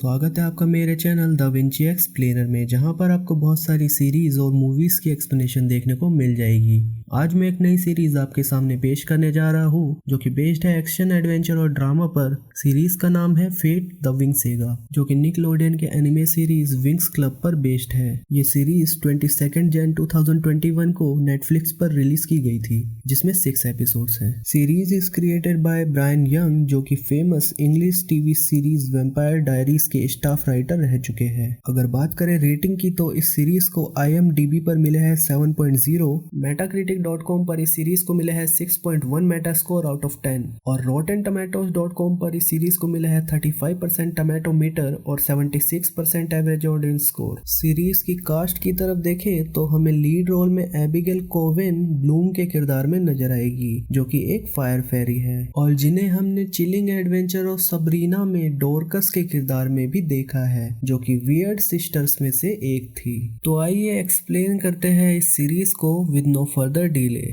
स्वागत है आपका मेरे चैनल द विंची एक्सप्लेनर में, जहां पर आपको बहुत सारी सीरीज और मूवीज की एक्सप्लेनेशन देखने को मिल जाएगी। आज मैं एक नई सीरीज आपके सामने पेश करने जा रहा हूं, जो कि बेस्ड है एक्शन, एडवेंचर और ड्रामा पर। सीरीज का नाम है फेट द विंग सेगा, जो कि निकलोडियन के एनिमे सीरीज विंग्स क्लब पर बेस्ड है। ये सीरीज 22 जन 2021 को नेटफ्लिक्स पर रिलीज की गई थी, जिसमें 6 एपिसोड्स हैं। Series is created by Brian Young, जो कि famous English TV series Vampire Diaries के स्टाफ राइटर रह चुके हैं। अगर बात करें रेटिंग की, तो इस सीरीज को IMDb पर मिले है 7.0, मेटाक्रिटिक.com पर इस सीरीज को मिले है 6.1 मेटा स्कोर आउट ऑफ 10 और रोटेन टमेटोज.com पर इस सीरीज को मिले है 35% टमेटो मीटर और 76% एवरेज ऑडियंस स्कोर। सीरीज की कास्ट की तरफ देखें तो हमें लीड रोल में एबिगेल कोवेन ब्लूम के किरदार में नजर आएगी, जो कि एक फायर फेरी है, और जिन्हें हमने चिलिंग एडवेंचर और सबरीना में डोरकस के किरदार में भी देखा है, जो कि वियर्ड सिस्टर्स में से एक थी। तो आइए एक्सप्लेन करते हैं इस सीरीज को with no further delay.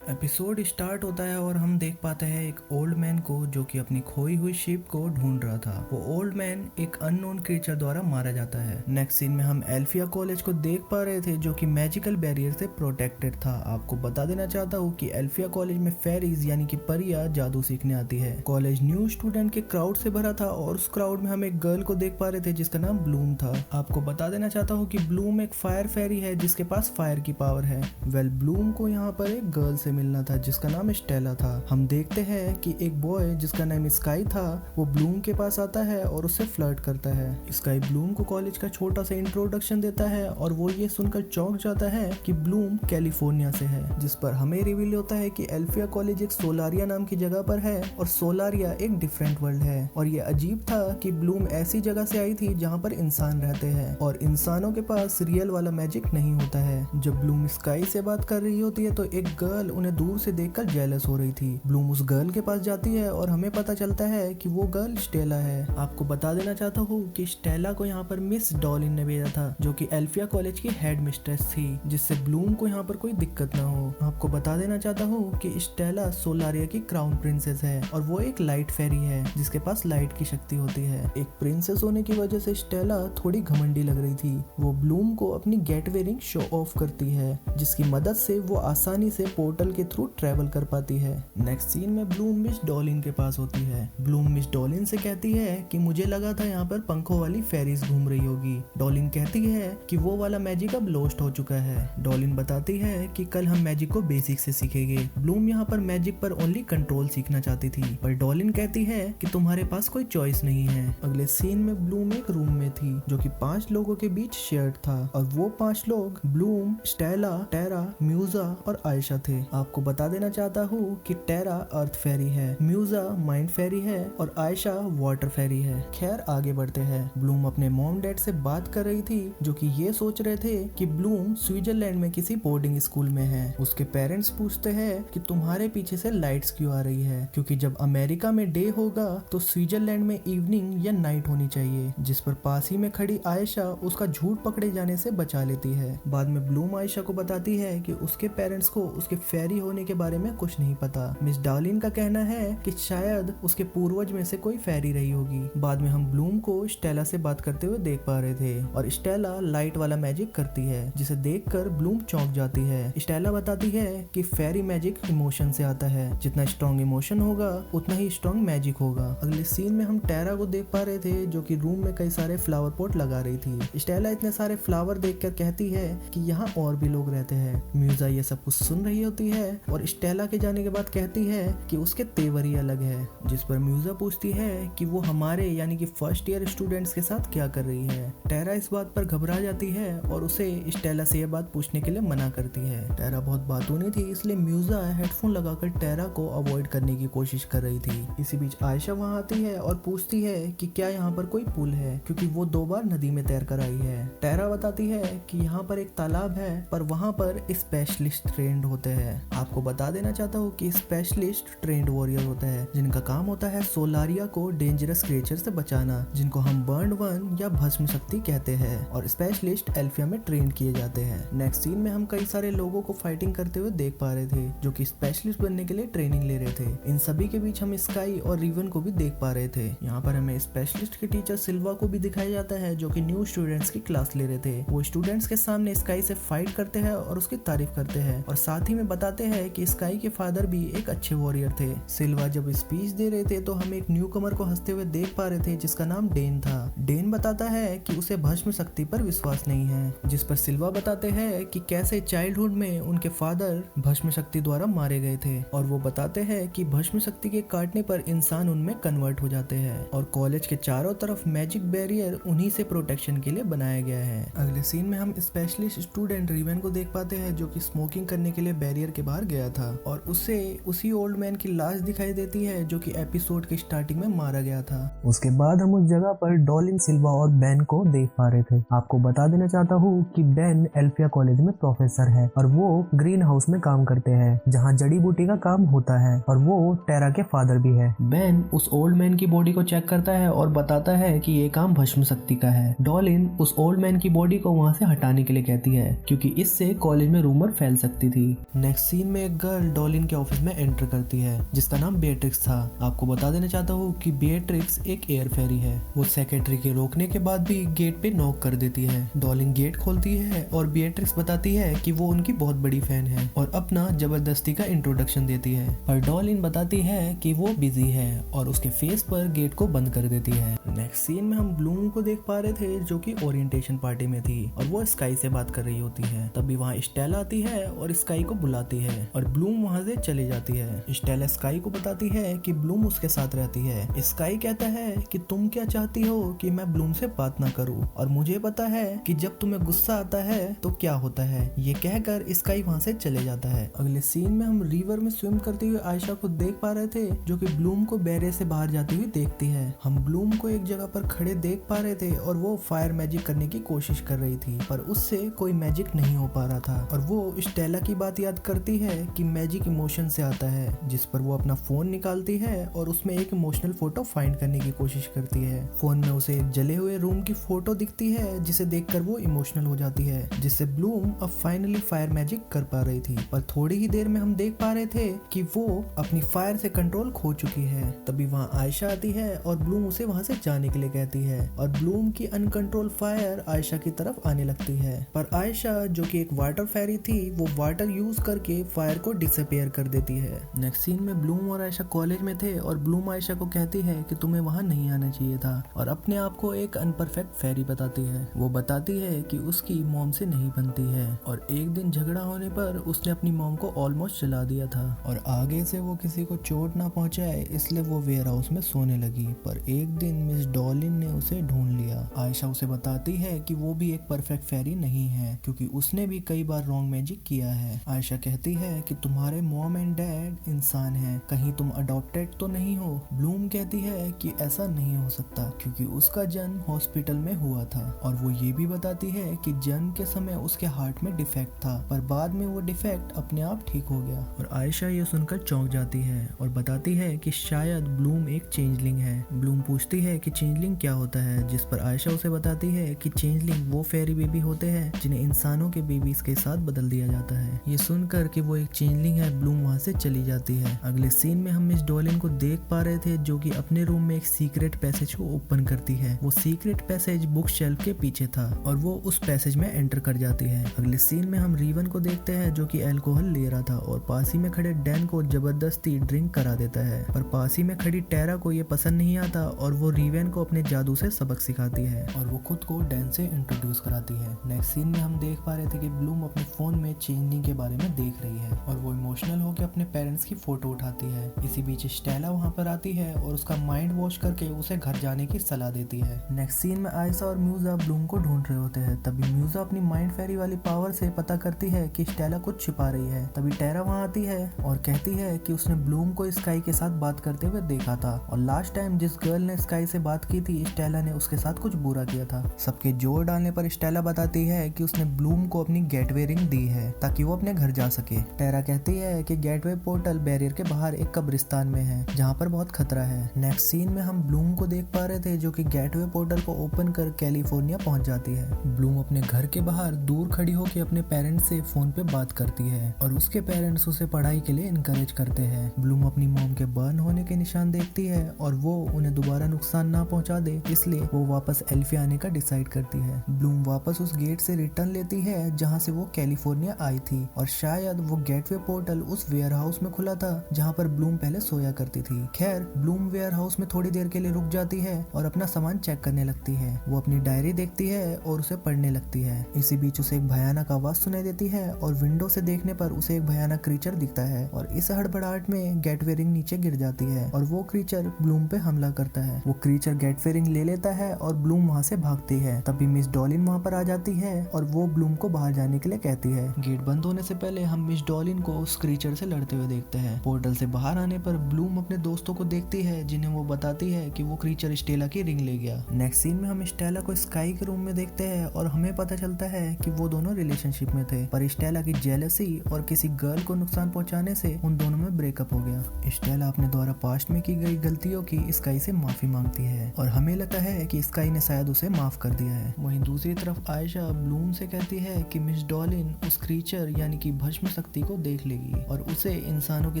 Episode start होता है और हम देख पाते हैं एक ओल्ड मैन को, जो कि अपनी खोई हुई शिप को ढूंढ रहा था। वो ओल्ड मैन एक अननोन क्रीचर द्वारा मारा जाता है। नेक्स्ट सीन में हम एल्फिया कॉलेज को देख पा रहे थे, जो कि मैजिकल बैरियर से प्रोटेक्टेड था। आपको बता देना चाहता हूँ कि एल्फिया कॉलेज में फेरीज यानी कि परियां जादू सीखने आती है। कॉलेज न्यू स्टूडेंट के क्राउड से भरा था और उस क्राउड में हम एक गर्ल को देख पा रहे थे जिसका नाम ब्लूम था। आपको बता देना चाहता हूँ कि ब्लूम एक फायर फेरी है जिसके पास फायर की पावर है। ब्लूम को यहाँ पर एक गर्ल से मिलना था जिसका नाम स्टेला था। हम देखते हैं कि एक बॉय जिसका नाम स्काई था, वो ब्लूम के पास आता है और उससे फ्लर्ट करता है। स्काई ब्लूम को कॉलेज का छोटा सा इंट्रोडक्शन देता है और वो ये सुनकर चौंक जाता है कि ब्लूम कैलिफोर्निया से है, जिस पर हमें रिवील होता है कि एल्फिया कॉलेज एक सोलारिया नाम की जगह पर है और सोलारिया एक डिफरेंट वर्ल्ड है। और ये अजीब था कि ब्लूम ऐसी जगह से आई थी जहाँ पर इंसान रहते हैं और इंसानों के पास रियल वाला मैजिक नहीं होता है। जब ब्लूम स्काई से बात कर रही होती है तो एक गर्ल उन्हें दूर से देखकर जेलस हो रही थी। ब्लूम उस गर्ल के पास जाती है और हमें पता चलता है कि वो गर्ल स्टेला है। आपको बता देना चाहता हूँ कि स्टेला को यहाँ पर मिस डॉलिन ने भेजा था, जो कि एल्फिया कॉलेज की हेड मिस्ट्रेस थी, जिससे ब्लूम को यहाँ पर कोई दिक्कत ना हो। आपको बता देना चाहता हूँ कि स्टेला सोलारिया की क्राउन प्रिंसेस है और वो एक लाइट फेरी है जिसके पास लाइट की शक्ति होती है। एक प्रिंसेस होने की वजह से स्टेला थोड़ी घमंडी लग रही थी। वो ब्लूम को अपनी गेट वेयरिंग शो ऑफ करती है, जिसकी मदद से वो आसानी से पोर्टल के थ्रू ट्रेवल कर पाती है। नेक्स्ट सीन में ब्लूम मिस डॉलिन के पास होती है। ब्लूम मिस डॉलिन से कहती है कि मुझे लगा था यहाँ पर पंखों वाली फेरीज घूम रही होगी। डॉलिन कहती है कि वो वाला मैजिक अब लॉस्ट हो चुका है। डॉलिन बताती है कि कल हम मैजिक को बेसिक से सीखेंगे। ब्लूम यहाँ पर मैजिक पर ओनली कंट्रोल सीखना चाहती थी, पर डॉलिन कहती है कि तुम्हारे पास कोई चॉइस नहीं है। अगले सीन में ब्लूम एक रूम में थी, जो कि 5 लोगों के बीच शेयर्ड था, और वो 5 लोग ब्लूम, स्टेला, टेरा, म्यूजा और आयशा थे। आपको बता देना चाहता हूँ कि टेरा अर्थ फेरी है, म्यूजा माइंड फेरी है और आयशा वाटर फेरी है। खैर आगे बढ़ते हैं। ब्लूम अपने मॉम डैड से बात कर रही थी, जो कि ये सोच रहे थे कि ब्लूम स्विट्जरलैंड में किसी बोर्डिंग स्कूल में है। उसके पेरेंट्स पूछते हैं कि तुम्हारे पीछे से लाइट्स क्यों आ रही है, क्योंकि जब अमेरिका में डे होगा तो स्विट्जरलैंड में इवनिंग या नाइट होनी चाहिए, जिस पर पास ही में खड़ी आयशा उसका झूठ पकड़े जाने से बचा लेती है। बाद में ब्लूम आयशा को बताती है कि उसके पेरेंट्स को उसके फेरी होने के बारे में कुछ नहीं पता। मिस डॉलिन का कहना है कि शायद उसके पूर्वज में से कोई फेरी रही होगी। बाद में हम ब्लूम को स्टेला से बात करते हुए देख पा रहे थे और स्टेला लाइट वाला मैजिक करती है, जिसे देखकर ब्लूम चौंक जाती है। स्टेला बताती है कि फेरी मैजिक इमोशन से आता है, जितना स्ट्रॉन्ग इमोशन होगा उतना ही स्ट्रॉन्ग मैजिक होगा। अगले सीन में हम टेरा को देख पा रहे थे, जो कि रूम में कई सारे फ्लावर पॉट लगा रही थी। स्टेला इतने सारे फ्लावर देखकर कहती है कि यहाँ और भी लोग रहते हैं। म्यूजा ये सब कुछ सुन रही होती है और स्टेला के जाने के बाद कहती है कि उसके तेवर ही अलग है, जिस पर म्यूजा पूछती है कि वो हमारे यानी कि फर्स्ट ईयर स्टूडेंट्स के साथ क्या कर रही है। टेरा इस बात पर घबरा जाती है और उसे स्टेला से यह बात पूछने के लिए मना करती है। टेरा बहुत बातूनी थी, इसलिए म्यूजा हेडफोन लगाकर टेरा को अवॉइड करने की कोशिश कर रही थी। इसी बीच आयशा वहाँ आती है और पूछती है कि क्या यहाँ पर कोई पुल है, क्योंकि वो 2 बार नदी में तैर कर आई है। टेरा बताती है कि यहाँ पर एक तालाब है, पर वहाँ पर स्पेशलिस्ट ट्रेंड होते हैं। आपको बता देना चाहता हूँ कि स्पेशलिस्ट ट्रेंड वॉरियर होता है जिनका काम होता है सोलारिया को डेंजरस क्रिएचर से बचाना, जिनको हम बर्न वन या भस्म शक्ति कहते हैं, और स्पेशलिस्ट एल्फिया में ट्रेन किए जाते हैं। नेक्स्ट सीन में हम कई सारे लोगों को फाइटिंग करते हुए देख पा रहे थे जो कि स्पेशलिस्ट बनने के लिए ट्रेनिंग ले रहे थे। इन सभी के बीच हम स्काई और रिवन को भी देख पा रहे थे। यहाँ पर हमें स्पेशलिस्ट के टीचर सिल्वा को भी दिखाया जाता है जो कि न्यू स्टूडेंट्स की क्लास ले रहे थे। वो स्टूडेंट्स के सामने स्काई से फाइट करते हैं और उसकी तारीफ करते हैं और साथ ही में बताते हैं कि स्काई के फादर भी एक अच्छे वॉरियर थे। सिल्वा जब स्पीच दे रहे थे तो हम एक न्यू कमर को हंसते हुए देख पा रहे थे जिसका नाम डेन था। डेन बताता है कि उसे भस्म शक्ति पर विश्वास नहीं है, जिस पर सिल्वा बताते हैं कि कैसे चाइल्डहुड में उनके फादर भस्म शक्ति द्वारा मारे गए थे, और वो बताते हैं कि भस्म शक्ति के काटने पर इंसान उनमें कन्वर्ट हो जाते हैं और कॉलेज के चारों तरफ मैजिक बैरियर उन्हीं से प्रोटेक्शन के लिए बनाया गया है। अगले सीन में हम स्पेशलिस्ट स्टूडेंट रिवन को देख पाते हैं जो कि स्मोकिंग करने के लिए बैरियर के बाहर गया था और उससे उसी ओल्ड मैन की लाश दिखाई देती है जो कि एपिसोड के स्टार्टिंग में मारा गया था। उसके बाद हम उस जगह पर डॉलिन, सिल्वा और बेन को देख पा रहे थे। आपको बता देना चाहता हूँ कि बेन एल्फिया कॉलेज में प्रोफेसर है और वो ग्रीन हाउस में काम करते हैं जहाँ जड़ी बूटी का काम होता है, और वो टेरा के फादर भी है। बेन उस ओल्ड मैन की बॉडी को चेक करता है और बताता है कि ये काम भस्म शक्ति का है। डॉलिन उस ओल्ड मैन की बॉडी को वहाँ से हटाने के लिए कहती है क्योंकि इससे कॉलेज में रूमर फैल सकती थी। नेक्स्ट सीन में एक गर्ल डॉलिन के ऑफिस में एंटर करती है जिसका नाम बेट्रिक्स था। आपको बता देना चाहता हूँ कि बेट्रिक्स एक एयर फेरी है। वो सेक्रेटरी के रोकने के बाद भी गेट पे नॉक कर देती है। डॉलिन गेट खोलती है और बेट्रिक्स बताती है कि वो उनकी बहुत बड़ी फैन है और अपना जबरदस्ती का इंट्रोडक्शन देती है, पर डॉलिन बताती है कि वो बिजी है और उसके फेस पर गेट को बंद कर देती है। नेक्स्ट सीन में हम ब्लूम को देख पा रहे थे जो कि ओरिएंटेशन पार्टी में थी और वो स्काई से बात कर रही होती है। तभी वहाँ स्टेला आती है और स्काई को बुलाती है और ब्लूम वहाँ से चली जाती है। स्टेला स्काई को बताती है कि ब्लूम उसके साथ रहती है। स्काई कहता है कि तुम क्या चाहती हो कि मैं ब्लूम से बात ना करूं, और मुझे पता है कि जब तुम्हें गुस्सा आता है तो क्या होता है। ये कहकर स्काई वहाँ से चले जाता है। अगले सीन में हम रिवर में स्विम करती हुई आयशा को देख पा रहे थे जो कि ब्लूम को बैरियर से बाहर जाती हुई देखती है। हम ब्लूम को एक जगह पर खड़े देख पा रहे थे और वो फायर मैजिक करने की कोशिश कर रही थी पर उससे कोई मैजिक नहीं हो पा रहा था, और वो स्टेला की बात याद करती है कि मैजिक इमोशन से आता है, जिस पर वो अपना फोन निकालती है और उसमें एक इमोशनल फोटो फाइंड करने की कोशिश करती है। फोन में उसे एक जले हुए रूम की फोटो दिखती है जिसे देखकर वो इमोशनल हो जाती है, जिससे ब्लूम अब फाइनली फायर मैजिक कर पा रही थी। पर थोड़ी ही देर में हम देख पा रहे थे कि वो अपनी फायर से कंट्रोल खो चुकी है। तभी वहाँ आयशा आती है और ब्लूम उसे वहाँ से जाने के लिए कहती है और ब्लूम की अनकंट्रोल फायर आयशा की तरफ आने लगती है, पर आयशा जो कि एक वाटर फेरी थी वो वाटर यूज करके फायर को डिसअपियर कर देती है। नेक्स्ट सीन में ब्लूम और आयशा कॉलेज में थे और ब्लूम आयशा को कहती है कि तुम्हें वहाँ नहीं आना चाहिए था और अपने आप को एक अनपरफेक्ट फेरी बताती है। वो बताती है कि उसकी मॉम से नहीं बनती है और एक दिन झगड़ा होने पर उसने अपनी मॉम को ऑलमोस्ट जला दिया था और आगे से वो किसी को चोट ना पहुंचाए इसलिए वो वेयर हाउस में सोने लगी। पर एक दिन मिस डॉलिन ने उसे ढूंढ लिया। आयशा उसे बताती है कि वो भी एक परफेक्ट फेरी नहीं है क्योंकि उसने भी कई बार रॉन्ग मैजिक किया है। आयशा कहती है कि तुम्हारे मॉम एंड डैड इंसान हैं, कहीं तुम अडॉप्टेड तो नहीं हो। ब्लूम कहती है कि ऐसा नहीं हो सकता क्योंकि उसका जन्म हॉस्पिटल में हुआ था, और वो ये भी बताती है कि जन्म के समय उसके हार्ट में डिफेक्ट था पर बाद में वो डिफेक्ट अपने आप ठीक हो गया। और आयशा ये सुनकर चौंक जाती है और बताती है कि शायद ब्लूम एक चेंजलिंग है। ब्लूम पूछती है कि चेंजलिंग क्या होता है, जिस पर आयशा उसे बताती है कि चेंजलिंग वो फेरी बेबी होते हैं जिन्हें इंसानों के बेबीज के साथ बदल दिया जाता है। ये सुनकर कि वो एक चेंजलिंग है ब्लूम वहाँ से चली जाती है। अगले सीन में हम मिस डॉलिन को देख पा रहे थे जो कि अपने रूम में एक सीक्रेट पैसेज को ओपन करती है। वो सीक्रेट पैसेज बुक शेल्फ के पीछे था और वो उस पैसेज में एंटर कर जाती है। अगले सीन में हम रिवन को देखते हैं जो कि अल्कोहल ले रहा था और पास ही में खड़े डैन को जबरदस्ती ड्रिंक करा देता है, पर पास ही में खड़ी टेरा को ये पसंद नहीं आता और वो रिवन को अपने जादू से सबक सिखाती है और वो खुद को डैन से इंट्रोड्यूस कराती है। नेक्स्ट सीन में हम देख पा रहे थे कि ब्लूम अपने फोन में चेंजिंग के बारे में देख रही है और वो इमोशनल होकर अपने पेरेंट्स की फोटो उठाती है। इसी बीच स्टेला वहाँ पर आती है और उसका माइंड वॉश करके उसे घर जाने की सलाह देती है। नेक्स्ट सीन में आयशा और म्यूजा ब्लूम को ढूंढ रहे होते हैं। तभी म्यूजा अपनी माइंड फेरी वाली पावर से पता करती है कि स्टेला कुछ छिपा रही है। तभी टेरा वहाँ आती है और कहती है कि उसने ब्लूम को स्काई के साथ बात करते हुए देखा था और लास्ट टाइम जिस गर्ल ने स्काई से बात की थी स्टेला ने उसके साथ कुछ बुरा किया था। सबके जोर डालने पर स्टेला बताती है कि उसने ब्लूम को अपनी गेटवे रिंग दी है ताकि वो अपने घर जा सके। टेरा कहती है कि गेटवे पोर्टल बैरियर के बाहर एक कब्रिस्तान में है जहाँ पर बहुत खतरा है। नेक्स्ट सीन में हम ब्लूम को देख पा रहे थे जो कि गेटवे पोर्टल को ओपन कर कैलिफोर्निया पहुंच जाती है। ब्लूम अपने घर के बाहर दूर खड़ी होकर अपने पेरेंट्स से फोन पे बात करती है और उसके पेरेंट्स उसे पढ़ाई के लिए इनकरेज करते हैं। ब्लूम अपनी मॉम के बर्न होने के निशान देखती है और वो उन्हें दोबारा नुकसान ना पहुंचा दे, इसलिए वो वापस एल्फिया आने का डिसाइड करती है। ब्लूम वापस उस गेट से रिटर्न लेती है जहाँ से वो कैलिफोर्निया आई थी और शायद वो गेटवे पोर्टल उस वेयर हाउस में खुला था जहाँ पर ब्लूम पहले सोया करती थी। खैर ब्लूम वेयर हाउस में थोड़ी देर के लिए रुक जाती है और अपना सामान चेक करने लगती है। वो अपनी डायरी देखती है और उसे पढ़ने लगती है। इसी बीच उसे एक भयानक आवाज सुनाई देती है और विंडो से देखने पर उसे एक भयानक क्रीचर दिखता है और इस हड़बड़ाहट में गेटवे रिंग नीचे गिर जाती है और वो क्रीचर ब्लूम पे हमला करता है। वो क्रीचर गेटवे रिंग ले लेता है और ब्लूम वहाँ से भागती है। तभी मिस डॉलिन वहाँ पर आ जाती है और वो ब्लूम को बाहर जाने के लिए कहती है। गेट बंद होने से पहले हम मिस डॉलिन को उस क्रीचर से लड़ते हुए देखते हैं। पोर्टल से बाहर आने पर ब्लूम अपने दोस्तों को देखती है जिन्हें वो बताती है कि वो क्रीचर स्टेला की रिंग ले गया। नेक्स्ट सीन में हम स्टेला को स्काई के रूम में देखते हैं और हमें पता चलता है कि वो दोनों रिलेशनशिप में थे, पर स्टेला की जेलसी और किसी गर्ल को नुकसान पहुंचाने से उन दोनों में ब्रेकअप हो गया। स्टेला अपने द्वारा पास्ट में की गई गलतियों की स्काई से माफी मांगती है और हमें लगता है कि स्काई ने शायद उसे माफ कर दिया है। वहीं दूसरी तरफ आयशा ब्लूम से कहती है कि मिस डॉलिन उस क्रीचर यानी कि भस्म शक्ति को देख लेगी और उसे इंसानों की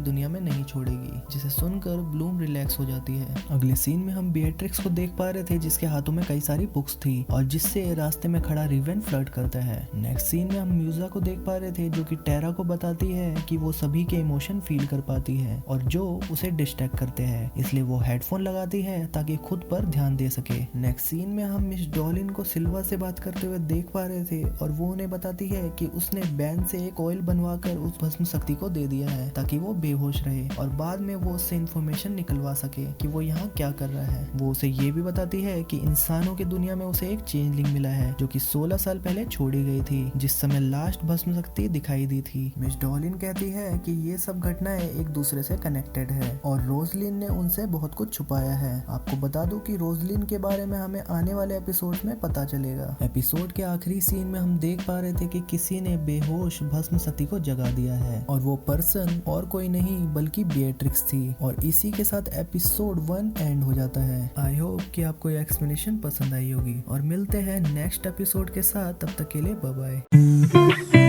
दुनिया में नहीं छोड़ेगी, जिसे सुनकर ब्लूम रिलैक्स हो जाती है। अगले सीन में हम बेट्रिक्स को देख पा रहे थे जिसके हाथों में कई सारी बुक्स थी और जिससे रास्ते में खड़ा रिवेन फ्लर्ट करता है। नेक्स्ट सीन में हम म्यूजा को देख पा रहे थे जो कि टेरा को बताती है कि वो सभी के इमोशन फील कर पाती है और जो उसे डिस्ट्रैक्ट करते हैं, इसलिए वो हेडफोन लगाती है ताकि खुद पर ध्यान दे सके। नेक्स्ट सीन में हम मिस डॉलिन को सिल्वा से बात करते हुए देख पा रहे थे और वो उन्हें बताती है कि उसने बैन से एक ऑयल बनवाकर उस भस्म शक्ति को दे दिया है ताकि वो बेहोश रहे और बाद में वो उससे इंफॉर्मेशन निकलवा सके कि वो यहाँ क्या कर रहा है। वो उसे ये भी बताती है कि इंसानों की दुनिया में उसे एक चेंजलिंग मिला है जो कि 16 साल पहले छोड़ी गई थी, जिस समय लास्ट भस्म शक्ति दिखाई दी थी। मिस डॉलिन कहती है कि ये सब घटनाएं एक दूसरे से कनेक्टेड है और रोजलिन ने उनसे बहुत कुछ छुपाया है। आपको बता दूं कि रोजलिन के बारे में हमें आने वाले एपिसोड में पता चलेगा। एपिसोड के आखिरी सीन में हम देख पा रहे थे कि किसी ने बेहोश भस्म शक्ति को जगा दिया है और वो पर्सन और कोई नहीं बल्कि बेट्रिक्स थी और इसी के साथ एपिसोड 1 एंड हो जाता है। आई होप कि आपको ये एक्सप्लेनेशन पसंद आई होगी और मिलते हैं नेक्स्ट एपिसोड के साथ। तब तक के लिए बाय बाय।